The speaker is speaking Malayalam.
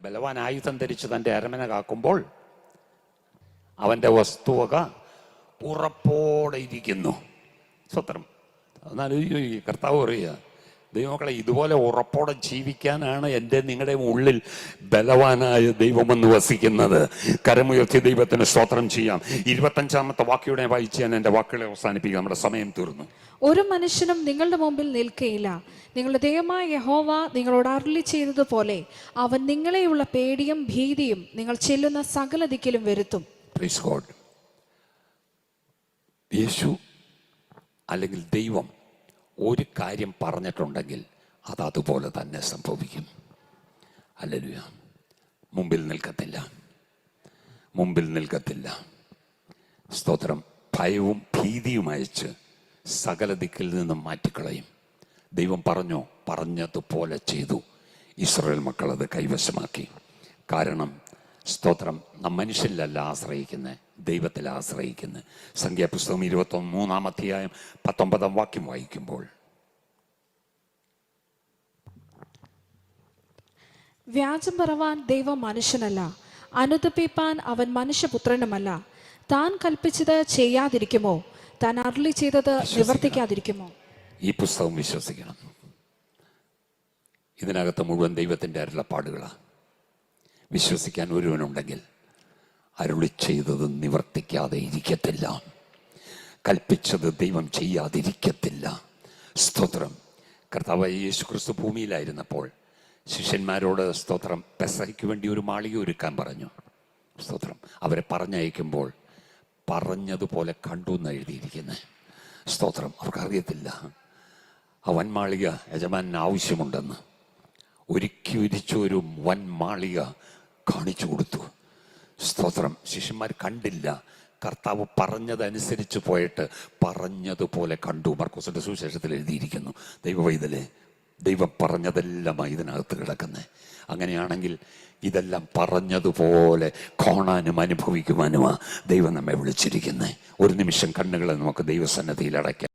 ബലവാൻ ആയുധം ധരിച്ച് തൻ്റെ അരമന കാക്കുമ്പോൾ അവൻ്റെ വസ്തുവക ഉറപ്പോടെ ഇരിക്കുന്നു. സ്വത്രം. എന്നാലും കർത്താവ് പറയുക, ദൈവമക്കളെ, ഇതുപോലെ ഉറപ്പോടെ ജീവിക്കാനാണ് എൻ്റെ നിങ്ങളുടെ ഉള്ളിൽ ബലവാനായ ദൈവമെന്ന് വസിക്കുന്നത്. കരമുയർത്തി ദൈവത്തിന് സ്തോത്രം ചെയ്യാം. 25-ാമത്തെ വാക്യോടെ വായിച്ച് ഞാൻ എൻ്റെ വാക്കുകളെ അവസാനിപ്പിക്കുക. നമ്മുടെ സമയം തീർന്നു. ഒരു മനുഷ്യനും നിങ്ങളുടെ മുമ്പിൽ നിൽക്കയില്ല. നിങ്ങളുടെ ദൈവമായ യഹോവ നിങ്ങളോട് അരുളി ചെയ്തതുപോലെ അവൻ നിങ്ങളെയുള്ള പേടിയും ഭീതിയും നിങ്ങൾ ചെല്ലുന്ന സകല ദിക്കിലും വരുത്തും. Praise God. യേശു അല്ലെങ്കിൽ ദൈവം ഒരു കാര്യം പറഞ്ഞിട്ടുണ്ടെങ്കിൽ അത് അതുപോലെ തന്നെ സംഭവിക്കും. ഹല്ലേലൂയ. മുമ്പിൽ നിൽക്കത്തില്ല. സ്തോത്രം. ഭയവും ഭീതിയും അയച്ച് സകല ദിക്കിൽ നിന്നും മാറ്റിക്കളയും. ദൈവം പറഞ്ഞതുപോലെ ചെയ്തു. ഇസ്രായേൽ മക്കൾ അത് കൈവശമാക്കി. കാരണം സ്തോത്രം, നാം മനുഷ്യരിലല്ല ആശ്രയിക്കുന്നത്, ദൈവത്തിൽ ആശ്രയിക്കുന്നത്. സംഖ്യാപുസ്തകം 23-ാം അധ്യായം 19-ാം വാക്യം വായിക്കുമ്പോൾ, വ്യാജം പറവാൻ ദൈവം മനുഷ്യനല്ല, അനുതപിപ്പാൻ അവൻ മനുഷ്യപുത്രനുമല്ല. താൻ കൽപ്പിച്ചത് ചെയ്യാതിരിക്കുമോ? താൻ അരുളി ചെയ്തത് നിവർത്തിക്കാതിരിക്കുമോ? ഈ പുസ്തകം വിശ്വസിക്കണം. ഇതിനകത്ത് മുഴുവൻ ദൈവത്തിൻ്റെ അരുളപ്പാടുകളാണ്. വിശ്വസിക്കാൻ ഒരുവനുണ്ടെങ്കിൽ അരുളി ചെയ്തത് നിവർത്തിക്കാതെ ഇരിക്കത്തില്ല, കൽപ്പിച്ചത് ദൈവം ചെയ്യാതിരിക്കത്തില്ല. സ്തോത്രം. കർത്താവായ യേശു ക്രിസ്തു ഭൂമിയിലായിരുന്നപ്പോൾ ശിഷ്യന്മാരോട് സ്തോത്രം പെസഹയ്ക്ക് വേണ്ടി ഒരു മാളിക ഒരുക്കാൻ പറഞ്ഞു. സ്തോത്രം. അവരെ പറഞ്ഞയക്കുമ്പോൾ പറഞ്ഞതുപോലെ കണ്ടു എന്ന് എഴുതിയിരിക്കുന്നത്. സ്തോത്രം. അവർക്കറിയത്തില്ല ആ വൻമാളിക യജമാനന് ആവശ്യമുണ്ടെന്ന്. ഒരുക്കി ഉരിച്ച ഒരു വൻമാളിക കാണിച്ചു കൊടുത്തു. സ്തോത്രം. ശിഷ്യന്മാർ കണ്ടില്ല. കർത്താവ് പറഞ്ഞതനുസരിച്ച് പോയിട്ട് പറഞ്ഞതുപോലെ കണ്ടു. മർക്കോസിന്റെ സുവിശേഷത്തിൽ എഴുതിയിരിക്കുന്നു. ദൈവവൈതലേ, ദൈവം പറഞ്ഞതെല്ലാമായി ഇതിനകത്ത് കിടക്കുന്നത്. അങ്ങനെയാണെങ്കിൽ ഇതെല്ലാം പറഞ്ഞതുപോലെ കാണാനും അനുഭവിക്കുവാനുമാ ദൈവം നമ്മെ വിളിച്ചിരിക്കുന്നത്. ഒരു നിമിഷം കണ്ണുകളെ നമുക്ക് ദൈവസന്നിധിയിൽ അടയ്ക്കാം.